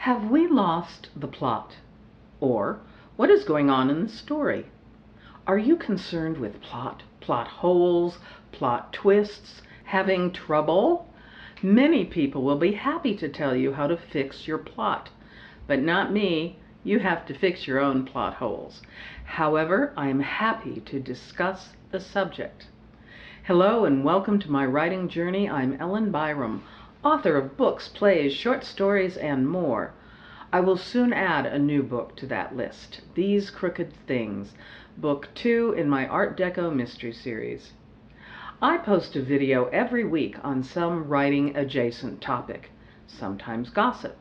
Have we lost the plot? Or what is going on in the story? Are you concerned with plot holes, plot twists, having trouble? Many people will be happy to tell you how to fix your plot, but not me. You have to fix your own plot holes. However, I am happy to discuss the subject. Hello and welcome to my writing journey. I'm Byerrum, author of books, plays, short stories, and more. I will soon add a new book to that list, These Crooked Things, book 2 in my Art Deco mystery series. I post a video every week on some writing adjacent topic, sometimes gossip.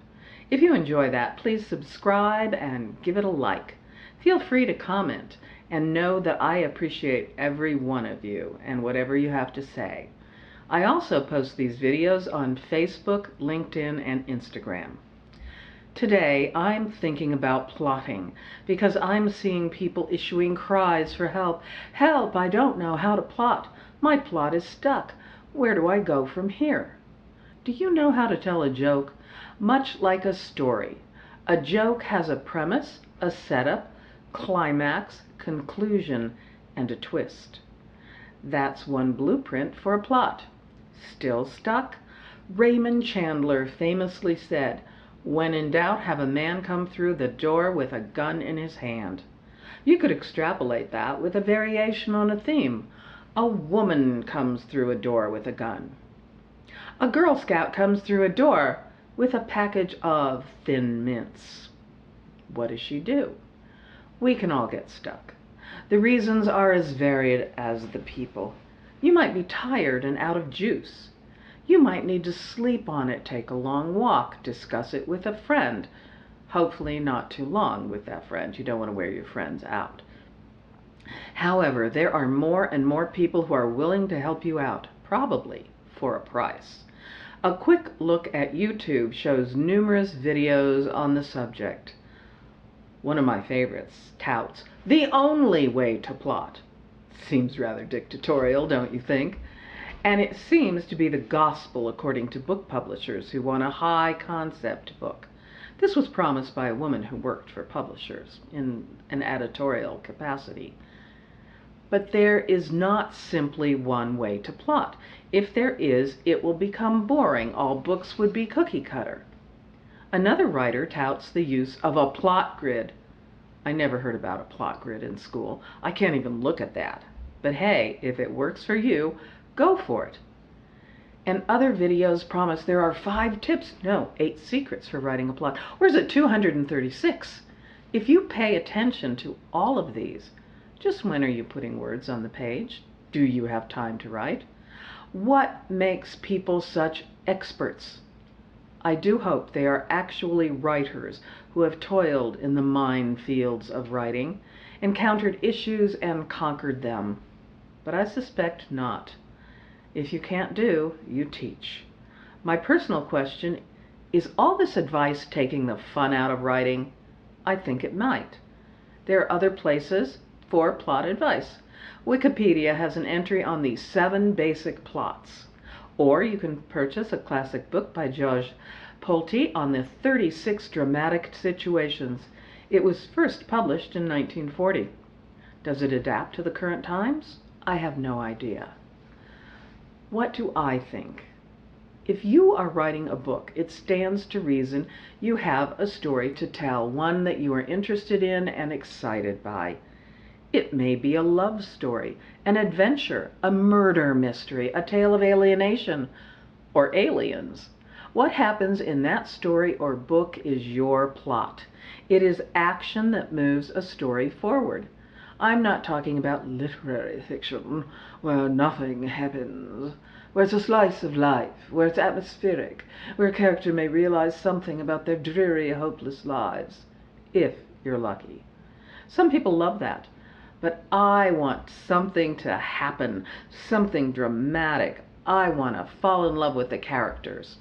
If you enjoy that, please subscribe and give it a like. Feel free to comment and know that I appreciate every one of you and whatever you have to say. I also post these videos on Facebook, LinkedIn, and Instagram. Today, I'm thinking about plotting because I'm seeing people issuing cries for help. Help, I don't know how to plot. My plot is stuck. Where do I go from here? Do you know how to tell a joke? Much like a story. A joke has a premise, a setup, climax, conclusion, and a twist. That's one blueprint for a plot. Still stuck? Raymond Chandler famously said, "When in doubt, have a man come through the door with a gun in his hand." You could extrapolate that with a variation on a theme. A woman comes through a door with a gun. A Girl Scout comes through a door with a package of Thin Mints. What does she do? We can all get stuck. The reasons are as varied as the people. You might be tired and out of juice. You might need to sleep on it, take a long walk, discuss it with a friend. Hopefully not too long with that friend. You don't want to wear your friends out. However, there are more and more people who are willing to help you out, probably for a price. A quick look at YouTube shows numerous videos on the subject. One of my favorites touts the only way to plot. Seems rather dictatorial, don't you think? And it seems to be the gospel according to book publishers who want a high concept book. This was promised by a woman who worked for publishers in an editorial capacity. But there is not simply one way to plot. If there is, it will become boring. All books would be cookie cutter. Another writer touts the use of a plot grid. I never heard about a plot grid in school. I can't even look at that. But hey, if it works for you, go for it. And other videos promise there are 5 tips, no, 8 secrets for writing a plot. Or is it 236? If you pay attention to all of these, just when are you putting words on the page? Do you have time to write? What makes people such experts? I do hope they are actually writers who have toiled in the minefields of writing, encountered issues and conquered them. But I suspect not. If you can't do, you teach. My personal question is all this advice taking the fun out of writing? I think it might. There are other places for plot advice. Wikipedia has an entry on the 7 basic plots. Or you can purchase a classic book by George Pulte on the 36 dramatic situations. It was first published in 1940. Does it adapt to the current times? I have no idea. What do I think? If you are writing a book, it stands to reason you have a story to tell, one that you are interested in and excited by. It may be a love story, an adventure, a murder mystery, a tale of alienation, or aliens. What happens in that story or book is your plot. It is action that moves a story forward. I'm not talking about literary fiction, where nothing happens, where it's a slice of life, where it's atmospheric, where a character may realize something about their dreary, hopeless lives, if you're lucky. Some people love that, but I want something to happen, something dramatic. I want to fall in love with the characters.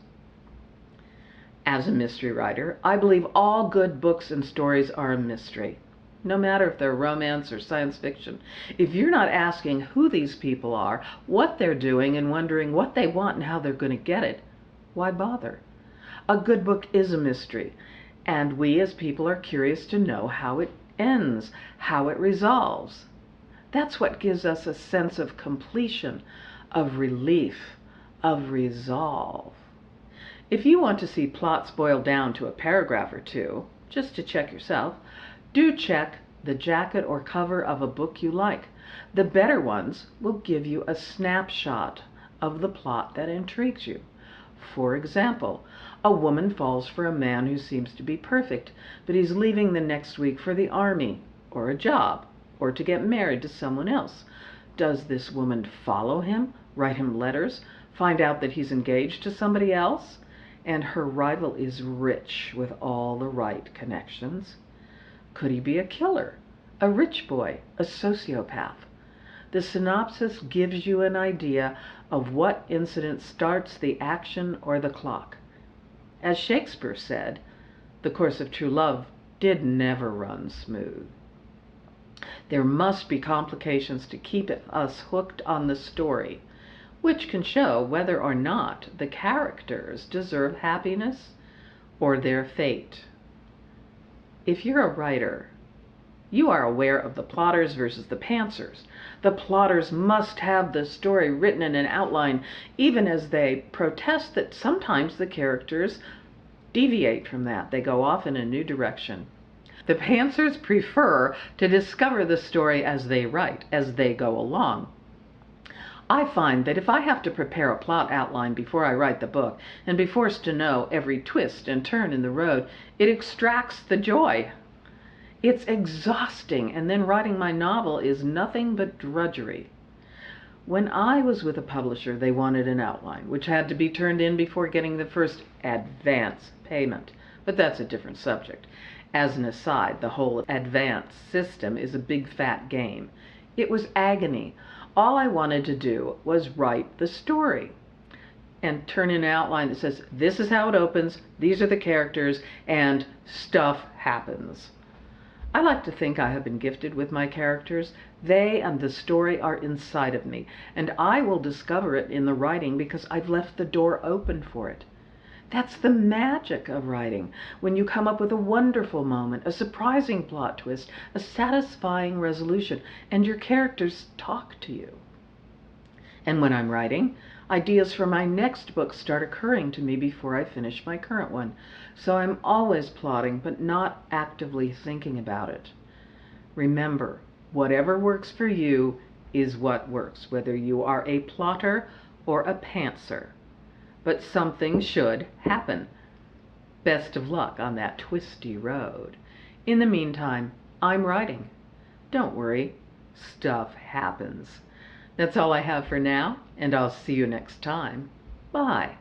As a mystery writer, I believe all good books and stories are a mystery. No matter if they're romance or science fiction. If you're not asking who these people are, what they're doing, and wondering what they want and how they're going to get it, why bother? A good book is a mystery, And we as people are curious to know how it ends, how it resolves. That's what gives us a sense of completion, of relief, of resolve. If you want to see plots boiled down to a paragraph or two, just to check yourself, do check the jacket or cover of a book you like. The better ones will give you a snapshot of the plot that intrigues you. For example, a woman falls for a man who seems to be perfect, but he's leaving the next week for the army, or a job, or to get married to someone else. Does this woman follow him, write him letters, find out that he's engaged to somebody else? And her rival is rich with all the right connections. Could he be a killer, a rich boy, a sociopath? The synopsis gives you an idea of what incident starts the action or the clock. As Shakespeare said, the course of true love did never run smooth. There must be complications to keep us hooked on the story, which can show whether or not the characters deserve happiness or their fate. If you're a writer, you are aware of the plotters versus the pantsers. The plotters must have the story written in an outline, even as they protest that sometimes the characters deviate from that. They go off in a new direction. The pantsers prefer to discover the story as they write, as they go along. I find that if I have to prepare a plot outline before I write the book and be forced to know every twist and turn in the road, it extracts the joy. It's exhausting, and then writing my novel is nothing but drudgery. When I was with a publisher, they wanted an outline, which had to be turned in before getting the first advance payment. But that's a different subject. As an aside, the whole advance system is a big fat game. It was agony. All I wanted to do was write the story and turn in an outline that says, this is how it opens, these are the characters, and stuff happens. I like to think I have been gifted with my characters. They and the story are inside of me, and I will discover it in the writing because I've left the door open for it. That's the magic of writing, when you come up with a wonderful moment, a surprising plot twist, a satisfying resolution, and your characters talk to you. And when I'm writing, ideas for my next book start occurring to me before I finish my current one. So I'm always plotting, but not actively thinking about it. Remember, whatever works for you is what works, whether you are a plotter or a pantser. But something should happen. Best of luck on that twisty road. In the meantime, I'm writing. Don't worry, stuff happens. That's all I have for now, and I'll see you next time. Bye.